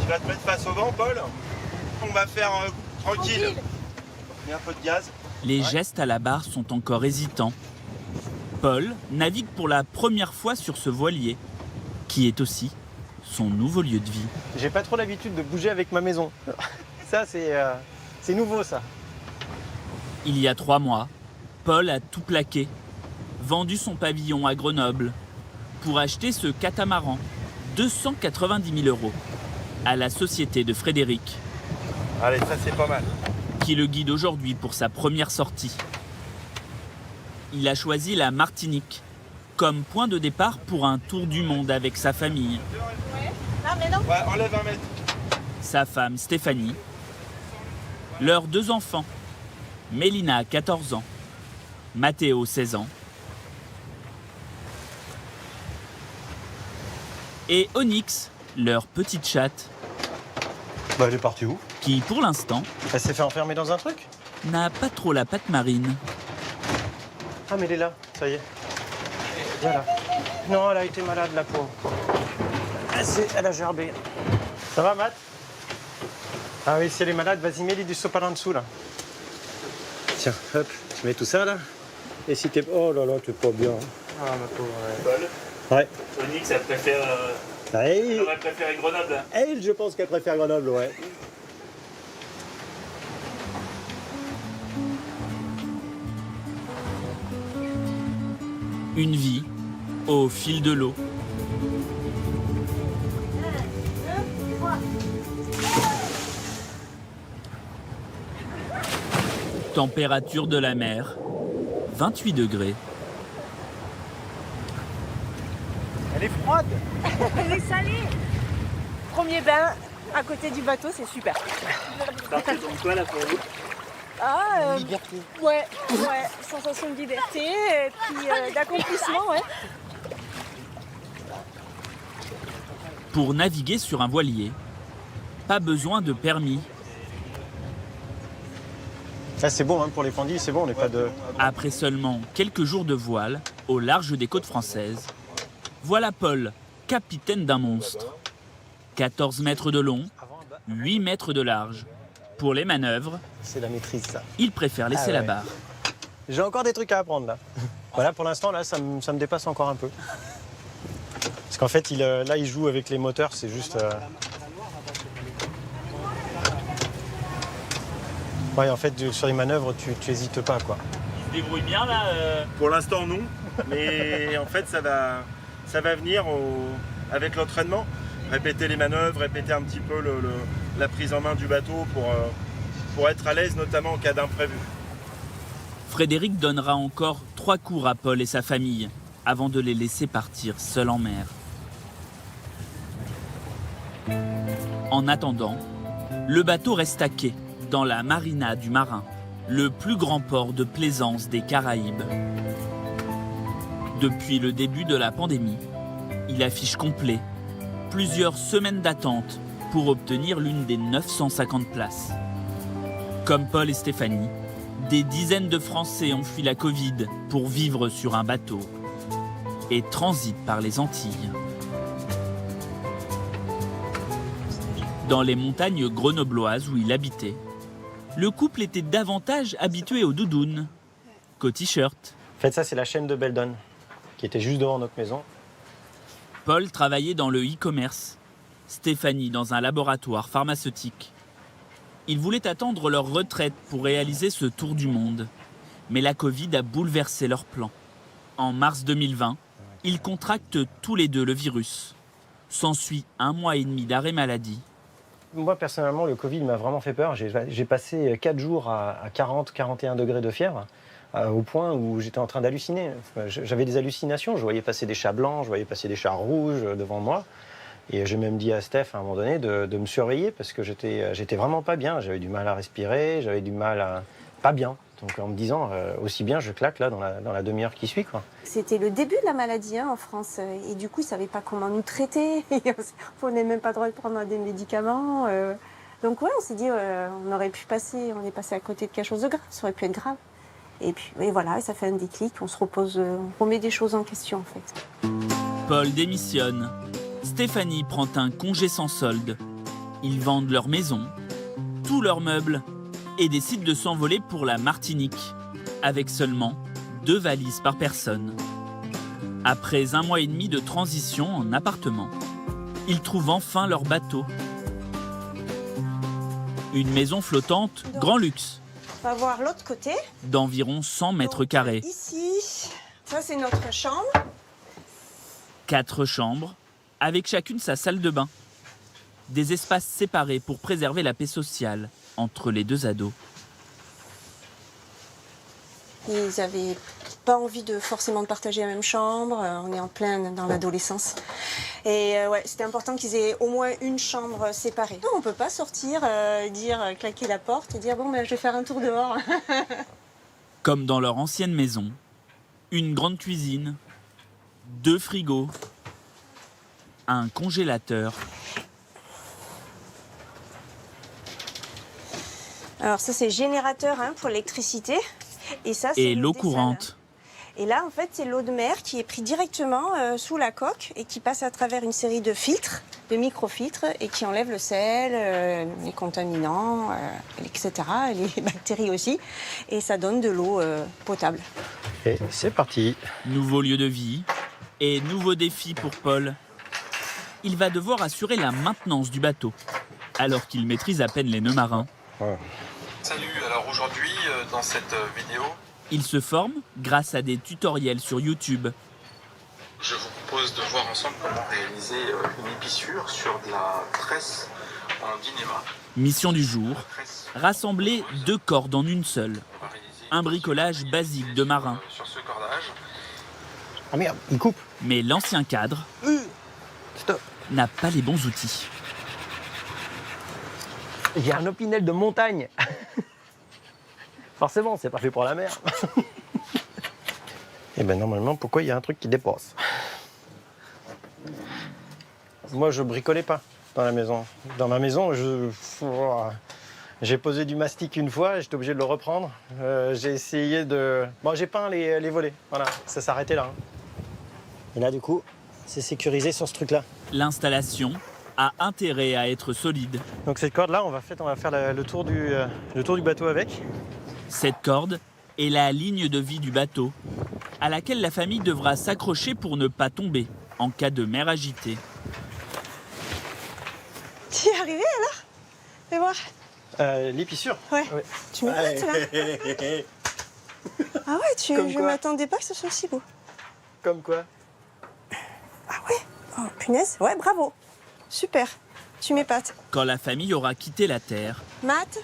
Tu vas te mettre face au vent, Paul. On va faire tranquille. Mets un peu de gaz. Les gestes à la barre sont encore hésitants. Paul navigue pour la première fois sur ce voilier, qui est aussi son nouveau lieu de vie. J'ai pas trop l'habitude de bouger avec ma maison. Ça, c'est nouveau, ça. Il y a 3 mois, Paul a tout plaqué, vendu son pavillon à Grenoble pour acheter ce catamaran, 290 000 €, à la société de Frédéric. Allez, ça c'est pas mal. Qui le guide aujourd'hui pour sa première sortie. Il a choisi la Martinique comme point de départ pour un tour du monde avec sa famille. Ouais, enlève 1 mètre. Sa femme Stéphanie, leurs 2 enfants, Mélina 14 ans, Mathéo 16 ans et Onyx, leur petite chatte, Bah, elle est partie où? qui pour l'instant Elle s'est fait enfermer dans un truc? n'a pas trop la patte marine. Ah, mais elle est là, ça y est. Viens là. Non, elle a été malade, la pauvre. Elle a gerbé. Ça va, Matt? Ah oui, si elle est malade, vas-y, mets-lui du sopal en dessous, là. Tiens, hop, tu mets tout ça, là. Et si t'es... Oh là là, t'es pas bien. Ah, ma pauvre, ouais. Paul, Ouais. Onyx, elle préfère... Elle aurait préféré Grenoble. Elle, je pense qu'elle préfère Grenoble, ouais. Une vie au fil de l'eau. Température de la mer, 28 degrés. Elle est froide. Elle est salée. Premier bain à côté du bateau, c'est super. Ça représente quoi là pour vous? Liberté. Ouais, sensation de liberté et puis d'accomplissement, ouais. Pour naviguer sur un voilier, pas besoin de permis. Ça, c'est bon, hein, pour les pandilles, c'est bon, on n'est pas de... Après seulement quelques jours de voile au large des côtes françaises, voilà Paul, capitaine d'un monstre. 14 mètres de long, 8 mètres de large. Pour les manœuvres, C'est la maîtrise, ça. il préfère laisser la barre. J'ai encore des trucs à apprendre, là. Voilà, pour l'instant, là, ça me dépasse encore un peu. Parce qu'en fait, là, il joue avec les moteurs, c'est juste... Ouais, en fait, sur les manœuvres, tu hésites pas, quoi. Il se débrouille bien là Pour l'instant, non. Mais en fait, ça va venir avec l'entraînement. Répéter les manœuvres, répéter un petit peu la prise en main du bateau pour être à l'aise, notamment en cas d'imprévu. Frédéric donnera encore 3 cours à Paul et sa famille avant de les laisser partir seuls en mer. En attendant, le bateau reste à quai dans la marina du Marin, le plus grand port de plaisance des Caraïbes. Depuis le début de la pandémie, il affiche complet, plusieurs semaines d'attente pour obtenir l'une des 950 places. Comme Paul et Stéphanie, des dizaines de Français ont fui la Covid pour vivre sur un bateau et transitent par les Antilles. Dans les montagnes grenobloises où il habitait, le couple était davantage habitué aux doudounes qu'aux t-shirts. En fait, ça, c'est la chaîne de Beldon, qui était juste devant notre maison. Paul travaillait dans le e-commerce, Stéphanie dans un laboratoire pharmaceutique. Ils voulaient attendre leur retraite pour réaliser ce tour du monde. Mais la Covid a bouleversé leurs plans. En mars 2020, ils contractent tous les 2 le virus. S'ensuit 1 mois et demi d'arrêt maladie. Moi, personnellement, le Covid m'a vraiment fait peur. J'ai passé 4 jours à 40-41 degrés de fièvre, au point où j'étais en train d'halluciner. J'avais des hallucinations. Je voyais passer des chats blancs, je voyais passer des chats rouges devant moi. Et j'ai même dit à Steph, à un moment donné, de me surveiller parce que j'étais vraiment pas bien. J'avais du mal à respirer, j'avais du mal à... Pas bien. Donc en me disant, aussi bien je claque là dans la demi-heure qui suit, quoi. C'était le début de la maladie en France et du coup ils ne savaient pas comment nous traiter. On n'avait même pas le droit de prendre des médicaments. Donc ouais, on s'est dit on est passé à côté de quelque chose de grave, ça aurait pu être grave. Et puis et voilà, ça fait un déclic, on se repose, on remet des choses en question en fait. Paul démissionne. Stéphanie prend un congé sans solde. Ils vendent leur maison, tous leurs meubles et décident de s'envoler pour la Martinique, avec seulement 2 valises par personne. Après 1 mois et demi de transition en appartement, ils trouvent enfin leur bateau. Une maison flottante, grand luxe, On va voir l'autre côté. d'environ 100 mètres carrés. Ici, ça c'est notre chambre. 4 chambres, avec chacune sa salle de bain. Des espaces séparés pour préserver la paix sociale entre les 2 ados. Ils n'avaient pas envie de forcément de partager la même chambre. On est en plein dans l'adolescence. Et ouais, c'était important qu'ils aient au moins une chambre séparée. On ne peut pas sortir, claquer la porte et dire bon, ben, je vais faire un tour dehors. Comme dans leur ancienne maison, une grande cuisine, 2 frigos, un congélateur. Alors ça c'est générateur pour l'électricité. Et ça c'est Et l'eau des courante. salles. Et là en fait c'est l'eau de mer qui est prise directement sous la coque et qui passe à travers une série de filtres, de microfiltres et qui enlève le sel, les contaminants, etc. Et les bactéries aussi. Et ça donne de l'eau potable. Et c'est parti. Nouveau lieu de vie et nouveau défi pour Paul. Il va devoir assurer la maintenance du bateau, alors qu'il maîtrise à peine les nœuds marins. Ouais. Salut, alors aujourd'hui dans cette vidéo, Il se forme grâce à des tutoriels sur YouTube. je vous propose de voir ensemble comment réaliser une épissure sur de la tresse en dynéma. Mission du jour, Tresse, rassembler 2 cordes en une seule. on va réaliser Un bricolage basique de marin. sur ce cordage. Ah merde, il coupe. Mais l'ancien cadre Stop. n'a pas les bons outils. Il y a un opinel de montagne. Forcément, c'est pas fait pour la mer. Et ben normalement, pourquoi il y a un truc qui dépasse? Moi, je bricolais pas dans la maison. Dans ma maison, j'ai posé du mastic une fois, j'étais obligé de le reprendre. J'ai essayé de... Bon, j'ai peint les volets. Voilà, ça s'arrêtait là. Et là, du coup, c'est sécurisé sur ce truc-là. L'installation a intérêt à être solide. Donc cette corde-là, on va faire le tour du bateau avec. Cette corde est la ligne de vie du bateau, à laquelle la famille devra s'accrocher pour ne pas tomber en cas de mer agitée. Tu y es arrivé alors? Fais voir. L'épissure. Ouais. Ouais. Tu m'épates là. Ah ouais, Comme je quoi m'attendais pas que ce soit si beau. Comme quoi? Ah ouais. Oh punaise. Ouais, bravo. Super. Tu m'épates. Quand la famille aura quitté la terre, Matt,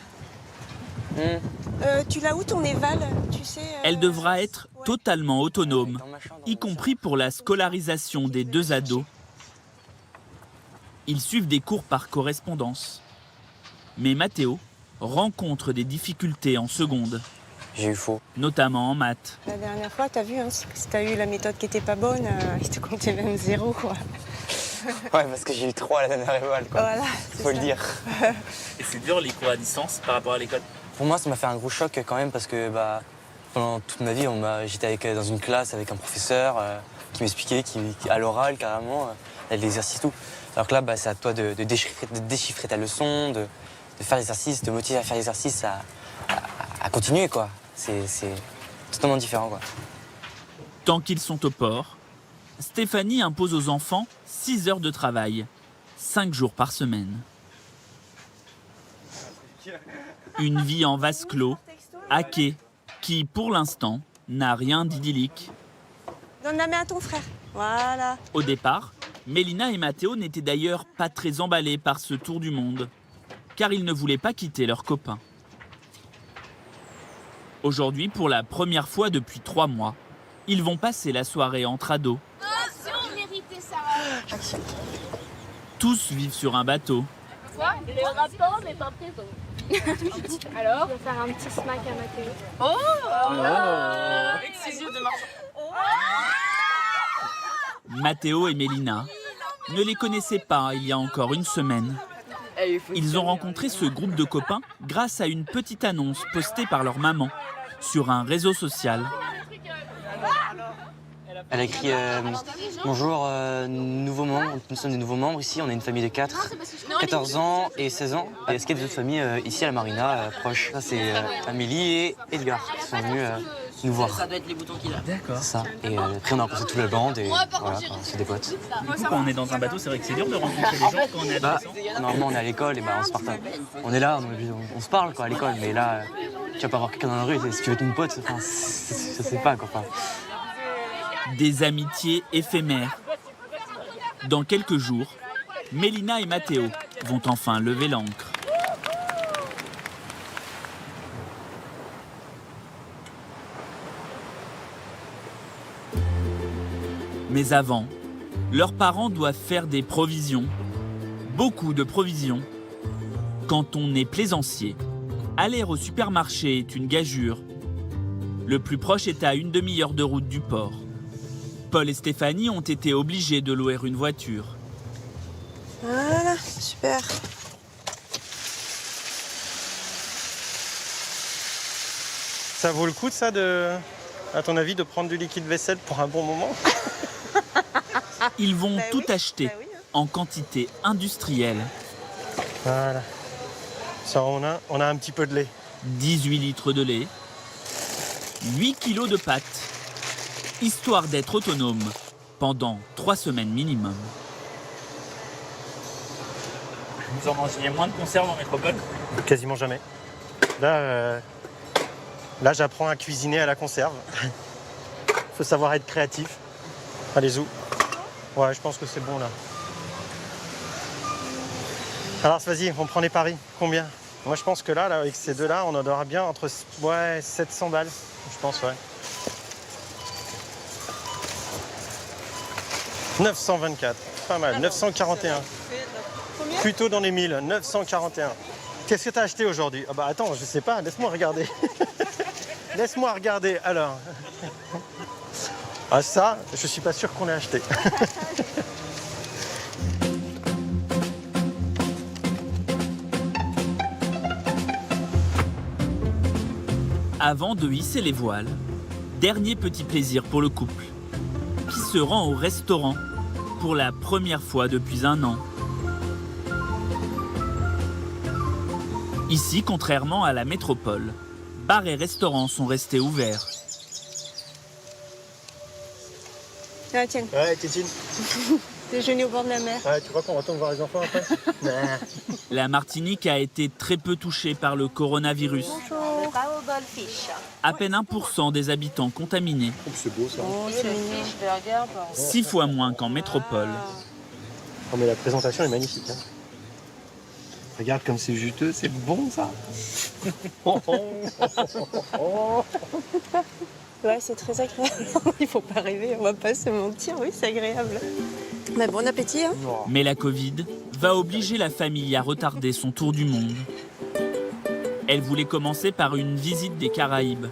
tu l'as où ton éval? Tu sais. elle devra être ouais. totalement autonome, y compris pour la scolarisation des 2 ados. Ils suivent des cours par correspondance. Mais Mathéo rencontre des difficultés en seconde, J'ai eu faux. notamment en maths. La dernière fois, t'as vu, si t'as eu la méthode qui était pas bonne, il te comptait même 0, quoi. Ouais, parce que j'ai eu 3 à la dernière éval, quoi. Voilà. c'est Faut le ça. dire. Et c'est dur les cours à distance par rapport à l'école? Pour moi, ça m'a fait un gros choc quand même parce que pendant toute ma vie, j'étais dans une classe avec un professeur qui m'expliquait, à l'oral carrément, l'exercice tout. Alors que là, c'est à toi de déchiffrer ta leçon, de faire l'exercice, de motiver à faire l'exercice, à continuer, quoi. C'est totalement différent, quoi. Tant qu'ils sont au port, Stéphanie impose aux enfants 6 heures de travail, 5 jours par semaine. Une vie en vase clos, à quai, qui, pour l'instant, n'a rien d'idyllique. Donne la main à ton frère. Voilà. Au départ, Mélina et Mathéo n'étaient d'ailleurs pas très emballés par ce tour du monde, car ils ne voulaient pas quitter leurs copains. Aujourd'hui, pour la première fois depuis 3 mois, ils vont passer la soirée entre ados. Tous vivent sur un bateau. Quoi? Le rapport n'est pas présent. Alors? On va faire un petit smack à Mathéo. Mathéo et Mélina ne les connaissaient pas il y a encore une semaine. Ils ont rencontré ce groupe de copains grâce à une petite annonce postée par leur maman sur un réseau social. Elle a écrit bonjour, nouveaux membres. Nous sommes des nouveaux membres ici. On est une famille de 4, 14 ans et 16 ans. Et est-ce qu'il y a des autres familles ici à la marina, proches? Ça, c'est Amélie et Edgar qui sont venus nous voir. Ça doit être les boutons qu'il a. D'accord. C'est ça. Et après, on a rencontré toute la bande et voilà, c'est des potes. Du coup, quand on est dans un bateau, c'est vrai que c'est dur de rencontrer des gens quand on est adolescent. Normalement, on est à l'école et on se partage. On est là, on se parle quoi, à l'école. Mais là, tu vas pas voir quelqu'un dans la rue. Si tu veux être mon pote, enfin, je sais pas quoi. Enfin. Des amitiés éphémères. Dans quelques jours, Mélina et Mathéo vont enfin lever l'ancre. Mais avant, leurs parents doivent faire des provisions. Beaucoup de provisions. Quand on est plaisancier, aller au supermarché est une gageure. Le plus proche est à une demi-heure de route du port. Paul et Stéphanie ont été obligés de louer une voiture. Voilà, super. Ça vaut le coup de ça, à ton avis, de prendre du liquide vaisselle pour un bon moment? Ils vont Bah tout oui, acheter bah oui, hein. en quantité industrielle. Voilà. Ça, on a un petit peu de lait. 18 litres de lait, 8 kilos de pâtes, histoire d'être autonome pendant 3 semaines minimum. Vous en mangez moins de conserves en métropole? Quasiment jamais. Là, j'apprends à cuisiner à la conserve. Faut savoir être créatif. Allez, zou. Ouais, je pense que c'est bon là. Alors, vas-y, on prend les paris. Combien? Moi, je pense que là, avec ces deux-là, on en aura bien entre 700 balles. Je pense, ouais. 924. Pas mal. 941. Plutôt dans les 1000. 941. Qu'est-ce que tu as acheté aujourd'hui? Ah bah attends, je sais pas. Laisse-moi regarder. Laisse-moi regarder. Alors. Ah ça, je suis pas sûr qu'on l'ait acheté. Avant de hisser les voiles, dernier petit plaisir pour le couple, qui se rend au restaurant pour la première fois depuis 1 an. Ici, contrairement à la métropole, bars et restaurants sont restés ouverts. Ah tiens, Ouais, Tétine. déjeuner au bord de la mer. Ouais, tu crois qu'on retourne voir les enfants après? La Martinique a été très peu touchée par le coronavirus. À peine 1% des habitants contaminés. C'est beau ça. Oh, c'est mignon. 6 fois moins qu'en métropole. Oh, mais la présentation est magnifique. Hein. Regarde comme c'est juteux, c'est bon ça. Ouais, c'est très agréable. Il faut pas rêver, on va pas se mentir. Oui, c'est agréable. Mais bon appétit. Hein. Mais la Covid va obliger la famille à retarder son tour du monde. Elle voulait commencer par une visite des Caraïbes.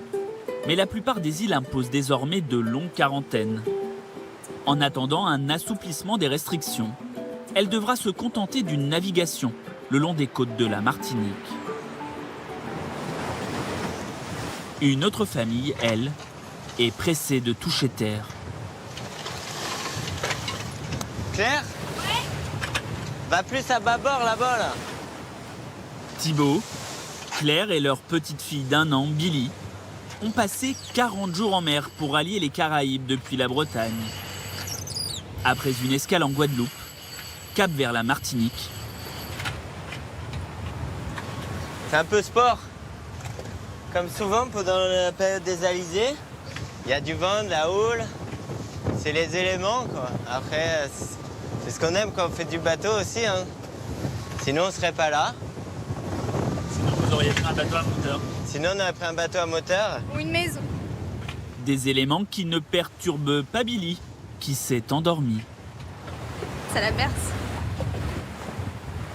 Mais la plupart des îles imposent désormais de longues quarantaines. En attendant un assouplissement des restrictions, elle devra se contenter d'une navigation le long des côtes de la Martinique. Une autre famille, elle, est pressée de toucher terre. Claire? Ouais. Va plus à bâbord là-bas là. Thibaut, Claire et leur petite fille d'1 an, Billy, ont passé 40 jours en mer pour allier les Caraïbes depuis la Bretagne. Après une escale en Guadeloupe, cap vers la Martinique. C'est un peu sport. Comme souvent pendant la période des alizés, il y a du vent, de la houle. C'est les éléments quoi. Après, c'est ce qu'on aime quand on fait du bateau aussi. Hein. Sinon, on serait pas là. Sinon, vous auriez pris un bateau à moteur. Sinon, on aurait pris un bateau à moteur. Ou une maison. Des éléments qui ne perturbent pas Billy, qui s'est endormi. Ça la berce.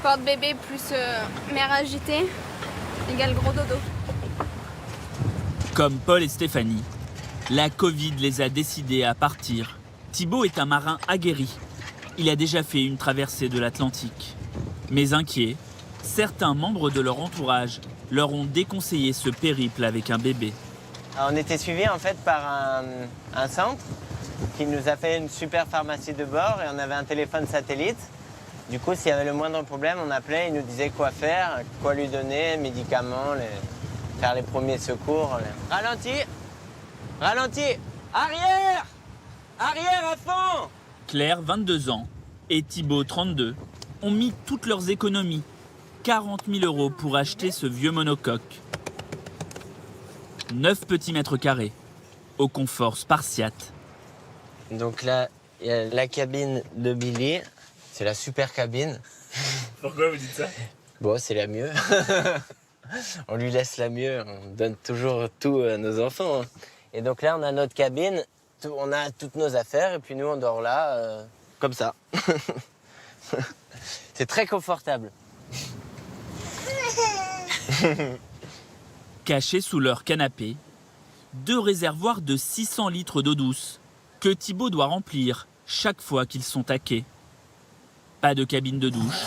Porte-bébé plus mère agitée égale gros dodo. Comme Paul et Stéphanie, la Covid les a décidés à partir. Thibaut est un marin aguerri. Il a déjà fait une traversée de l'Atlantique. Mais inquiets, certains membres de leur entourage leur ont déconseillé ce périple avec un bébé. Alors, on était suivis en fait par un centre qui nous a fait une super pharmacie de bord et on avait un téléphone satellite. Du coup, s'il y avait le moindre problème, on appelait, il nous disait quoi faire, quoi lui donner, médicaments, faire les premiers secours. Ralenti! Ralenti! Arrière! Arrière à fond! Claire, 22 ans, et Thibaut, 32, ont mis toutes leurs économies, 40 000 € pour acheter ce vieux monocoque. 9 petits mètres carrés, au confort spartiate. Donc là, il y a la cabine de Billy. C'est la super cabine. Pourquoi vous dites ça? Bon, c'est la mieux. On lui laisse la mieux. On donne toujours tout à nos enfants. Et donc là, on a notre cabine. On a toutes nos affaires. Et puis nous, on dort là, comme ça. C'est très confortable. Cachés sous leur canapé, 2 réservoirs de 600 litres d'eau douce que Thibaut doit remplir chaque fois qu'ils sont à quai. Pas de cabine de douche,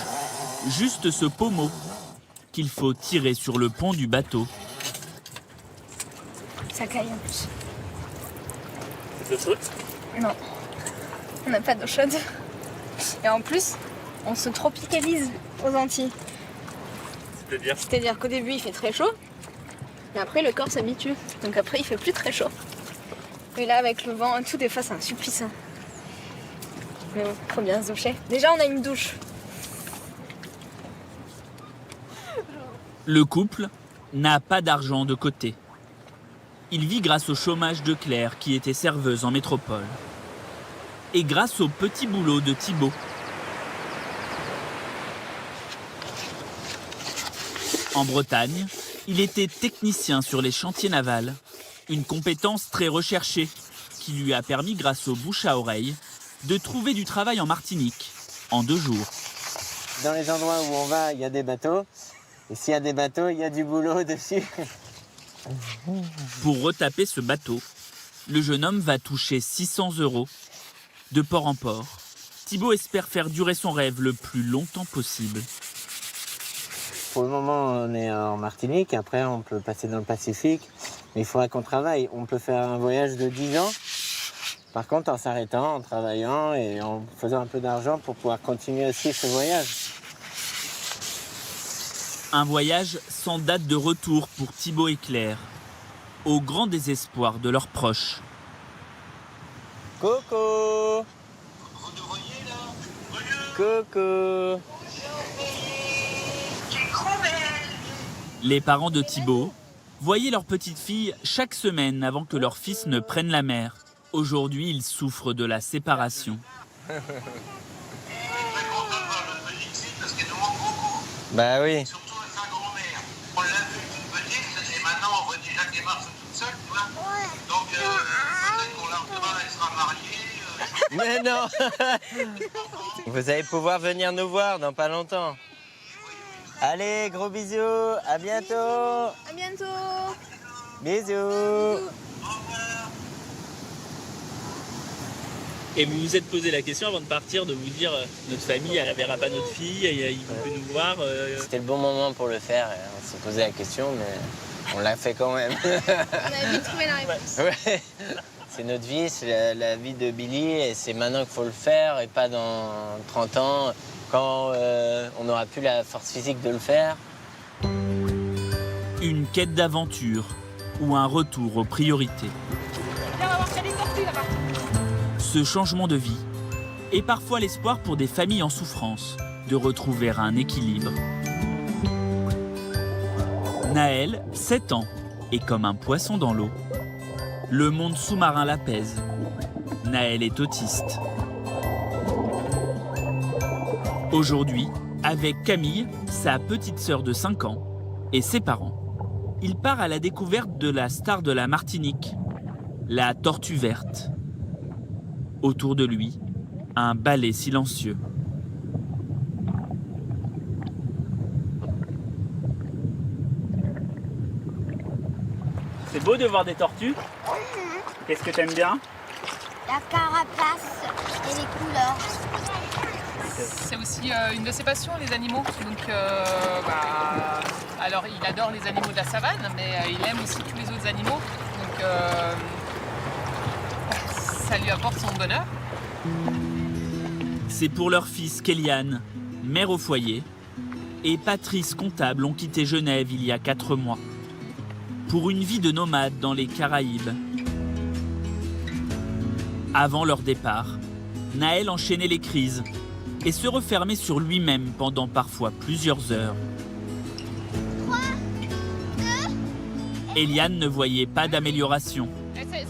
juste ce pommeau qu'il faut tirer sur le pont du bateau. Ça caille en plus. C'est d'eau chaude? Non, on n'a pas d'eau chaude. Et en plus, on se tropicalise aux Antilles. C'est-à-dire qu'au début, il fait très chaud. Et après, le corps s'habitue. Donc après, il fait plus très chaud. Et là, avec le vent et tout, des fois, c'est un supplice. Hein. Mais bon, faut bien se doucher. Déjà, on a une douche. Le couple n'a pas d'argent de côté. Il vit grâce au chômage de Claire, qui était serveuse en métropole. Et grâce au petit boulot de Thibaut. En Bretagne, il était technicien sur les chantiers navals. Une compétence très recherchée qui lui a permis, grâce au bouche à oreille, de trouver du travail en Martinique en 2 jours. Dans les endroits où on va, il y a des bateaux. Et s'il y a des bateaux, il y a du boulot dessus. Pour retaper ce bateau, le jeune homme va toucher 600 €. De port en port, Thibaut espère faire durer son rêve le plus longtemps possible. Pour le moment, on est en Martinique. Après, on peut passer dans le Pacifique. Mais il faudra qu'on travaille. On peut faire un voyage de 10 ans. Par contre, en s'arrêtant, en travaillant et en faisant un peu d'argent pour pouvoir continuer aussi ce voyage. Un voyage sans date de retour pour Thibaut et Claire, au grand désespoir de leurs proches. Coco! Vous nous voyez là? Coco! Les parents de Thibaut voyaient leur petite fille chaque semaine avant que leur fils ne prenne la mer. Aujourd'hui, ils souffrent de la séparation. Bah oui. Surtout avec sa grand-mère. On l'a vu toute petite et maintenant on voit déjà qu'elle marche toute seule, tu vois. Donc peut-être qu'on la reverra, elle sera mariée. Mais non! Vous allez pouvoir venir nous voir dans pas longtemps. Allez, gros bisous, à bientôt! À bientôt! Bisous! Et vous vous êtes posé la question avant de partir de vous dire notre famille, elle ne verra pas notre fille, il peut nous voir. C'était le bon moment pour le faire. On s'est posé la question, mais on l'a fait quand même. On a vite trouvé la réponse. Ouais. C'est notre vie, c'est la vie de Billy et c'est maintenant qu'il faut le faire et pas dans 30 ans quand on n'aura plus la force physique de le faire. Une quête d'aventure ou un retour aux priorités. Ce changement de vie est parfois l'espoir pour des familles en souffrance de retrouver un équilibre. Naël, 7 ans, est comme un poisson dans l'eau. Le monde sous-marin l'apaise. Naël est autiste. Aujourd'hui, avec Camille, sa petite sœur de 5 ans, et ses parents, il part à la découverte de la star de la Martinique, la tortue verte. Autour de lui, un balai silencieux. C'est beau de voir des tortues. Qu'est-ce que t'aimes bien? La carapace et les couleurs. C'est aussi une de ses passions, les animaux. Donc, alors, il adore les animaux de la savane, mais il aime aussi tous les autres animaux. Donc, ça lui apporte son bonheur. C'est pour leur fils Kéliane, mère au foyer, et Patrice, comptable, ont quitté Genève il y a 4 mois. Pour une vie de nomade dans les Caraïbes. Avant leur départ, Naël enchaînait les crises et se refermait sur lui-même pendant parfois plusieurs heures. Eliane ne voyait pas d'amélioration.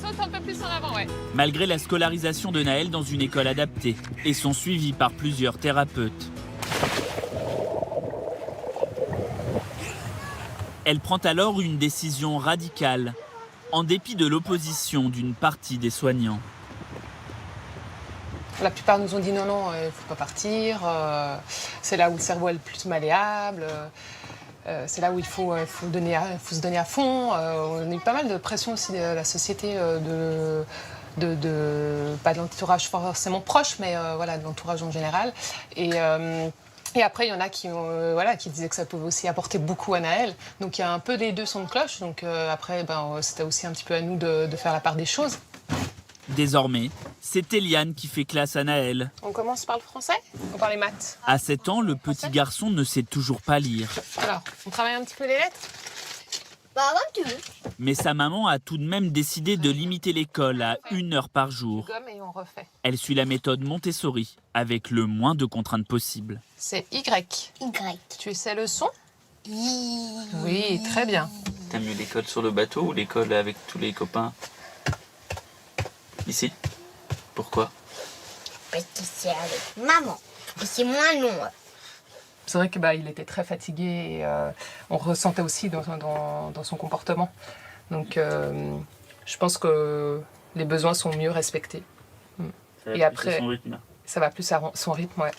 Saute un peu plus en avant, ouais. Malgré la scolarisation de Naël dans une école adaptée et son suivi par plusieurs thérapeutes. Elle prend alors une décision radicale, en dépit de l'opposition d'une partie des soignants. La plupart nous ont dit non, il ne faut pas partir. C'est là où le cerveau est le plus malléable. C'est là où il faut se donner à fond. On a eu pas mal de pression aussi de la société, pas de l'entourage forcément proche, mais voilà, de l'entourage en général. Et après, il y en a qui disaient que ça pouvait aussi apporter beaucoup à Naël. Donc il y a un peu des deux sons de cloche. Donc après, c'était aussi un petit peu à nous de faire la part des choses. Désormais, c'est Eliane qui fait classe à Naël. On commence par le français ou par les maths? À 7 ans, le petit garçon ne sait toujours pas lire. Alors, on travaille un petit peu les lettres? Bah, comme tu veux. Mais sa maman a tout de même décidé de limiter l'école à 1 heure par jour. Gomme et on refait. Elle suit la méthode Montessori, avec le moins de contraintes possibles. C'est Y. Y. Tu sais le son? Oui, très bien. T'aimes mieux l'école sur le bateau ou l'école avec tous les copains? Ici? Pourquoi? Parce que c'est avec maman. Et c'est moins long. C'est vrai qu'il était très fatigué et on ressentait aussi dans son comportement. Donc je pense que les besoins sont mieux respectés. Et après, ça va plus à son rythme. Ouais.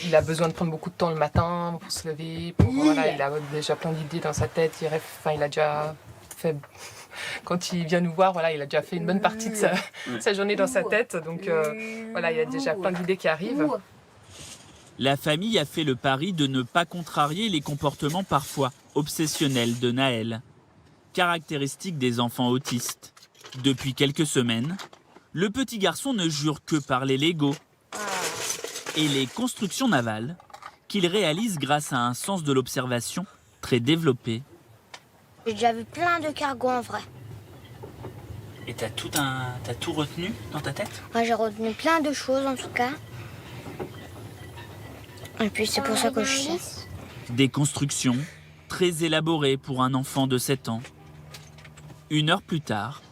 Il a besoin de prendre beaucoup de temps le matin pour se lever. Voilà, il a déjà plein d'idées dans sa tête. Il a déjà fait... Quand il vient nous voir, voilà, il a déjà fait une bonne partie de sa journée dans sa tête. Donc voilà, il y a déjà plein d'idées qui arrivent. La famille a fait le pari de ne pas contrarier les comportements parfois obsessionnels de Naël, caractéristique des enfants autistes. Depuis quelques semaines, le petit garçon ne jure que par les Lego et les constructions navales qu'il réalise grâce à un sens de l'observation très développé. J'ai déjà vu plein de cargos en vrai. Et t'as tout retenu dans ta tête? Moi, j'ai retenu plein de choses en tout cas. Et puis c'est pour ça que je sais. Des constructions très élaborées pour un enfant de 7 ans. 1 heure plus tard,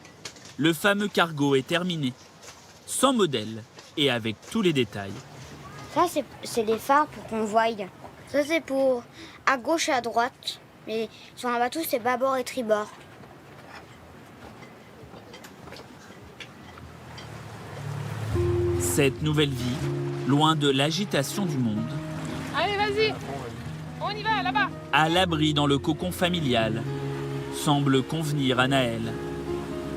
le fameux cargo est terminé, sans modèle et avec tous les détails. Ça, c'est les phares pour qu'on voie. Ça, c'est pour à gauche et à droite. Mais sur un bateau, c'est bâbord et tribord. Cette nouvelle vie, loin de l'agitation du monde, Allez, vas-y. On y va, là-bas. à l'abri dans le cocon familial, semble convenir à Naël.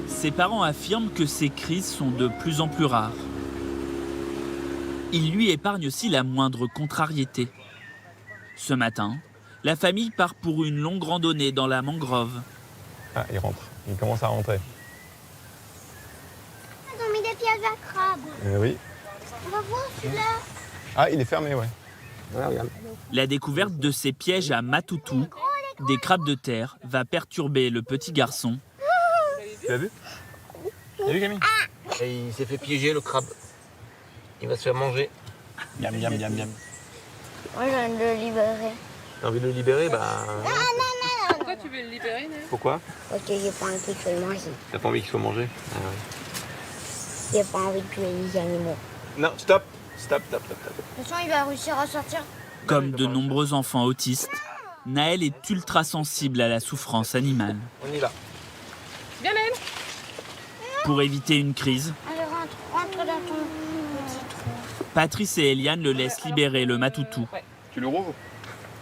Ses parents affirment que ces crises sont de plus en plus rares. Ils lui épargnent aussi la moindre contrariété. Ce matin, la famille part pour une longue randonnée dans la mangrove. Ah, il rentre. Il commence à rentrer. Ils ont mis des pièges à crabe. Oui. On va voir celui-là. Ah, il est fermé, ouais. Regarde. La découverte de ces pièges à Matoutou, des crabes de terre, va perturber le petit garçon. Tu l'as vu? T'as vu, Camille? Et il s'est fait piéger le crabe. Il va se faire manger. Miam, miam, miam, miam. Moi, j'ai envie de le libérer. T'as envie de le libérer? Pourquoi tu veux le libérer, Naël? Pourquoi? Parce que j'ai pas envie qu'il soit mangé. T'as pas envie qu'il soit mangé? Ah, ouais. J'ai pas envie de tuer les animaux. Non, stop. Stop, stop, stop, stop. De toute façon, il va réussir à sortir. Comme de nombreux enfants autistes, Naël est ultra sensible à la souffrance animale. On y va. Viens, Naël. Pour éviter une crise, Allez, rentre dans ton petit trou. Patrice et Eliane le laissent libérer le Matoutou. Tu le rouvres?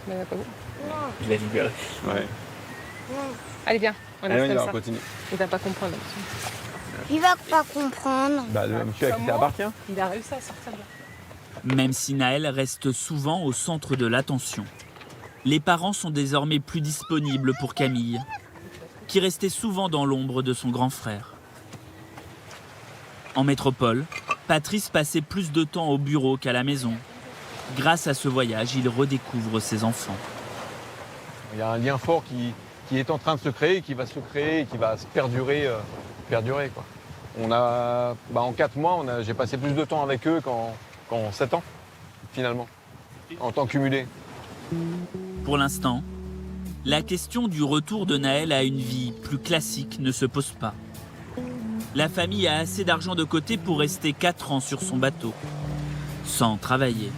Mais pas vous. Non, Je l'ai libéré. Ouais. non. Allez, viens. On Allez, on y laisse va, comme on ça. continue. Il va pas comprendre. Il va pas comprendre. Bah, le monsieur à qui ça appartient. Il a réussi à sortir de là. Même si Naël reste souvent au centre de l'attention, les parents sont désormais plus disponibles pour Camille, qui restait souvent dans l'ombre de son grand frère. En métropole, Patrice passait plus de temps au bureau qu'à la maison. Grâce à ce voyage, il redécouvre ses enfants. Il y a un lien fort qui est en train de se créer, qui va se créer, et qui va se perdurer, quoi. En 4 mois, j'ai passé plus de temps avec eux qu'en 7 ans, finalement, en temps cumulé. Pour l'instant, la question du retour de Naël à une vie plus classique ne se pose pas. La famille a assez d'argent de côté pour rester 4 ans sur son bateau, sans travailler.